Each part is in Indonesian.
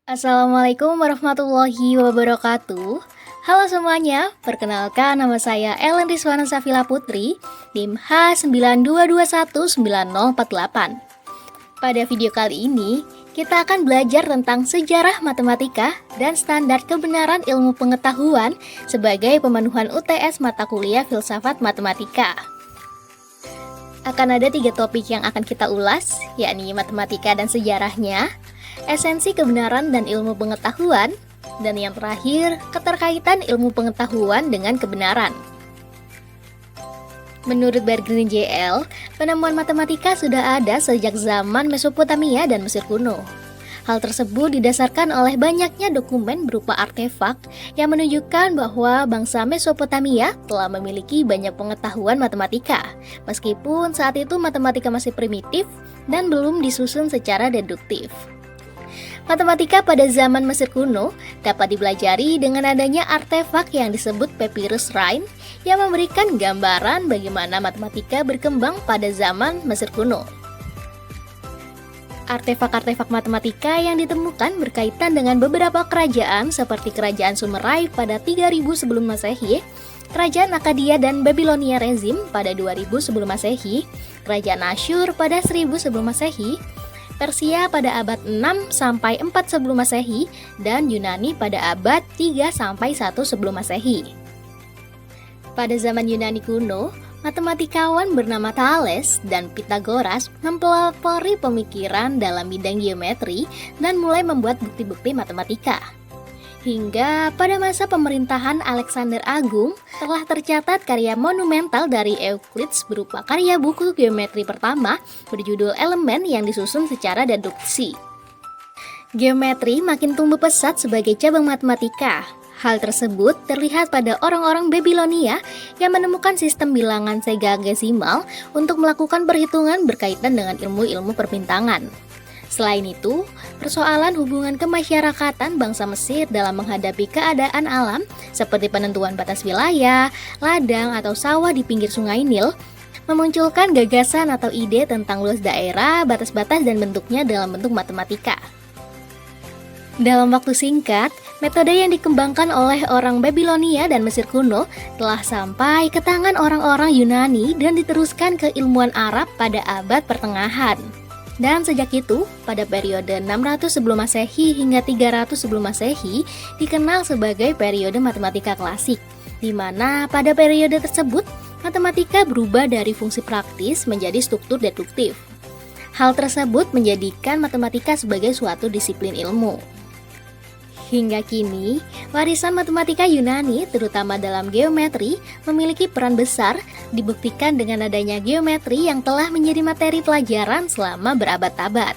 Assalamualaikum warahmatullahi wabarakatuh. Halo semuanya, perkenalkan nama saya Ellen Rizwana Safila Putri, NIM H92219048. Pada video kali ini, kita akan belajar tentang sejarah matematika dan standar kebenaran ilmu pengetahuan sebagai pemenuhan UTS mata kuliah Filsafat Matematika. Akan ada 3 topik yang akan kita ulas, yakni matematika dan sejarahnya, esensi kebenaran dan ilmu pengetahuan, dan yang terakhir, keterkaitan ilmu pengetahuan dengan kebenaran. Menurut Berggren JL, penemuan matematika sudah ada sejak zaman Mesopotamia dan Mesir kuno. Hal tersebut didasarkan oleh banyaknya dokumen berupa artefak yang menunjukkan bahwa bangsa Mesopotamia telah memiliki banyak pengetahuan matematika, meskipun saat itu matematika masih primitif dan belum disusun secara deduktif. Matematika pada zaman Mesir kuno dapat dipelajari dengan adanya artefak yang disebut Papyrus Rhind yang memberikan gambaran bagaimana matematika berkembang pada zaman Mesir kuno. Artefak-artefak matematika yang ditemukan berkaitan dengan beberapa kerajaan seperti Kerajaan Sumerai pada 3000 sebelum Masehi, Kerajaan Akkadia dan Babilonia rezim pada 2000 sebelum Masehi, Kerajaan Asyur pada 1000 sebelum Masehi, Persia pada abad 6 sampai 4 sebelum Masehi, dan Yunani pada abad 3 sampai 1 sebelum Masehi. Pada zaman Yunani kuno, matematikawan bernama Thales dan Pythagoras mempelopori pemikiran dalam bidang geometri dan mulai membuat bukti-bukti matematika. Hingga pada masa pemerintahan Alexander Agung, telah tercatat karya monumental dari Euclides berupa karya buku geometri pertama berjudul Elemen yang disusun secara deduksi. Geometri makin tumbuh pesat sebagai cabang matematika. Hal tersebut terlihat pada orang-orang Babilonia yang menemukan sistem bilangan sexagesimal untuk melakukan perhitungan berkaitan dengan ilmu-ilmu perbintangan. Selain itu, persoalan hubungan kemasyarakatan bangsa Mesir dalam menghadapi keadaan alam seperti penentuan batas wilayah, ladang atau sawah di pinggir sungai Nil memunculkan gagasan atau ide tentang luas daerah, batas-batas dan bentuknya dalam bentuk matematika. Dalam waktu singkat, metode yang dikembangkan oleh orang Babilonia dan Mesir kuno telah sampai ke tangan orang-orang Yunani dan diteruskan ke ilmuwan Arab pada abad pertengahan. Dan sejak itu, pada periode 600 sebelum Masehi hingga 300 sebelum Masehi dikenal sebagai periode matematika klasik, di mana pada periode tersebut matematika berubah dari fungsi praktis menjadi struktur deduktif. Hal tersebut menjadikan matematika sebagai suatu disiplin ilmu. Hingga kini, warisan matematika Yunani, terutama dalam geometri, memiliki peran besar, dibuktikan dengan adanya geometri yang telah menjadi materi pelajaran selama berabad-abad.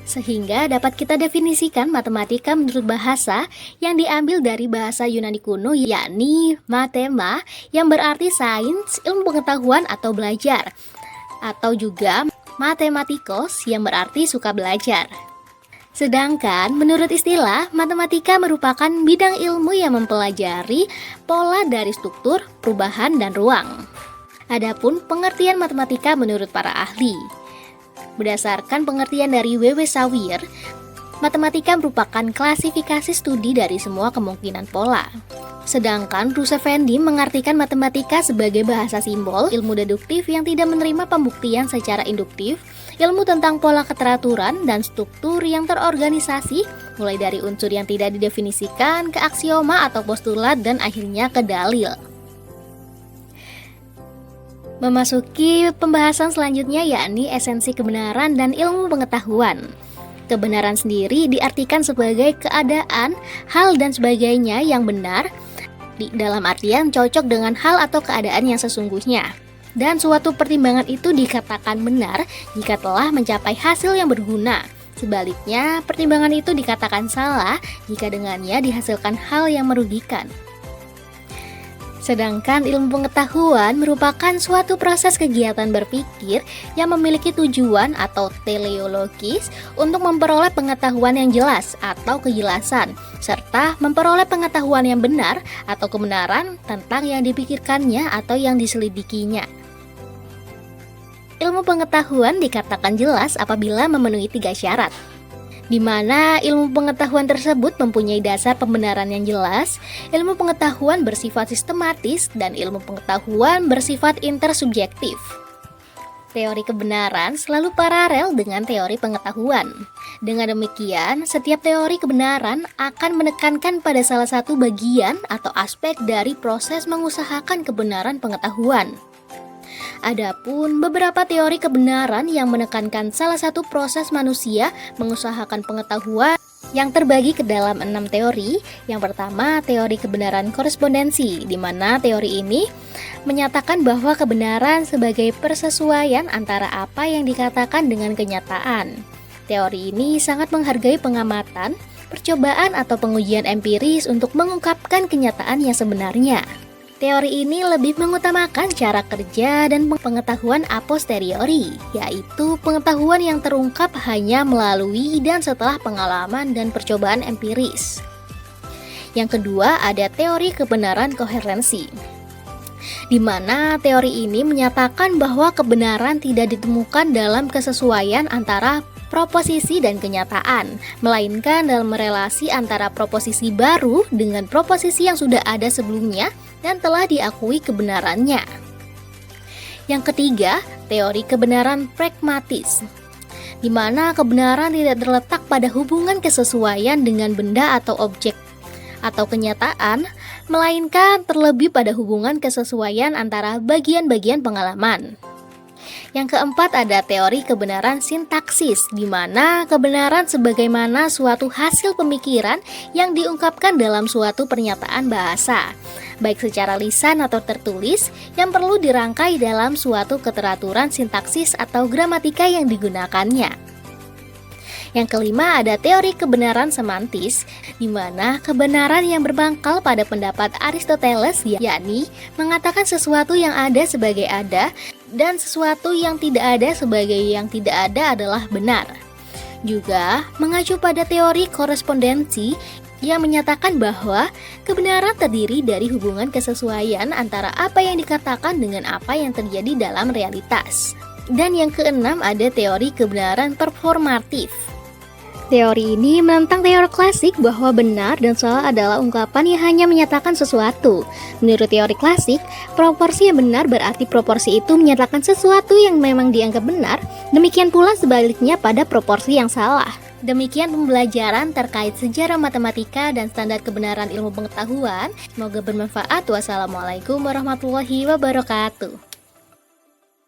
Sehingga dapat kita definisikan matematika menurut bahasa yang diambil dari bahasa Yunani kuno, yakni mathema, yang berarti sains, ilmu pengetahuan atau belajar, atau juga mathematikos yang berarti suka belajar. Sedangkan menurut istilah, matematika merupakan bidang ilmu yang mempelajari pola dari struktur, perubahan, dan ruang. Adapun pengertian matematika menurut para ahli. Berdasarkan pengertian dari W.W. Sawyer, matematika merupakan klasifikasi studi dari semua kemungkinan pola. Sedangkan Bruce Effendi mengartikan matematika sebagai bahasa simbol, ilmu deduktif yang tidak menerima pembuktian secara induktif, ilmu tentang pola keteraturan dan struktur yang terorganisasi, mulai dari unsur yang tidak didefinisikan ke aksioma atau postulat dan akhirnya ke dalil. Memasuki pembahasan selanjutnya, yakni esensi kebenaran dan ilmu pengetahuan. Kebenaran sendiri diartikan sebagai keadaan, hal dan sebagainya yang benar, dalam artian cocok dengan hal atau keadaan yang sesungguhnya. Dan suatu pertimbangan itu dikatakan benar jika telah mencapai hasil yang berguna. Sebaliknya, pertimbangan itu dikatakan salah jika dengannya dihasilkan hal yang merugikan. Sedangkan ilmu pengetahuan merupakan suatu proses kegiatan berpikir yang memiliki tujuan atau teleologis untuk memperoleh pengetahuan yang jelas atau kejelasan, serta memperoleh pengetahuan yang benar atau kebenaran tentang yang dipikirkannya atau yang diselidikinya. Ilmu pengetahuan dikatakan jelas apabila memenuhi 3 syarat. di mana ilmu pengetahuan tersebut mempunyai dasar pembenaran yang jelas, ilmu pengetahuan bersifat sistematis, dan ilmu pengetahuan bersifat intersubjektif. Teori kebenaran selalu paralel dengan teori pengetahuan. Dengan demikian, setiap teori kebenaran akan menekankan pada salah satu bagian atau aspek dari proses mengusahakan kebenaran pengetahuan. Adapun beberapa teori kebenaran yang menekankan salah satu proses manusia mengusahakan pengetahuan yang terbagi ke dalam 6 teori. Yang pertama, teori kebenaran korespondensi, di mana teori ini menyatakan bahwa kebenaran sebagai persesuaian antara apa yang dikatakan dengan kenyataan. Teori ini sangat menghargai pengamatan, percobaan atau pengujian empiris untuk mengungkapkan kenyataan yang sebenarnya. Teori ini lebih mengutamakan cara kerja dan pengetahuan a posteriori, yaitu pengetahuan yang terungkap hanya melalui dan setelah pengalaman dan percobaan empiris. Yang kedua, ada teori kebenaran koherensi, di mana teori ini menyatakan bahwa kebenaran tidak ditemukan dalam kesesuaian antara proposisi dan kenyataan, melainkan dalam relasi antara proposisi baru dengan proposisi yang sudah ada sebelumnya dan telah diakui kebenarannya. Yang ketiga, teori kebenaran pragmatis, di mana kebenaran tidak terletak pada hubungan kesesuaian dengan benda atau objek atau kenyataan, melainkan terlebih pada hubungan kesesuaian antara bagian-bagian pengalaman. Yang keempat, ada teori kebenaran sintaksis, di mana kebenaran sebagaimana suatu hasil pemikiran yang diungkapkan dalam suatu pernyataan bahasa, baik secara lisan atau tertulis, yang perlu dirangkai dalam suatu keteraturan sintaksis atau gramatika yang digunakannya. Yang kelima, ada teori kebenaran semantis, di mana kebenaran yang berpangkal pada pendapat Aristoteles, yakni mengatakan sesuatu yang ada sebagai ada dan sesuatu yang tidak ada sebagai yang tidak ada adalah benar. Juga mengacu pada teori korespondensi yang menyatakan bahwa kebenaran terdiri dari hubungan kesesuaian antara apa yang dikatakan dengan apa yang terjadi dalam realitas. Dan yang keenam, ada teori kebenaran performatif. Teori ini menentang teori klasik bahwa benar dan salah adalah ungkapan yang hanya menyatakan sesuatu. Menurut teori klasik, proporsi yang benar berarti proporsi itu menyatakan sesuatu yang memang dianggap benar, demikian pula sebaliknya pada proporsi yang salah. Demikian pembelajaran terkait sejarah matematika dan standar kebenaran ilmu pengetahuan. Semoga bermanfaat. Wassalamualaikum warahmatullahi wabarakatuh.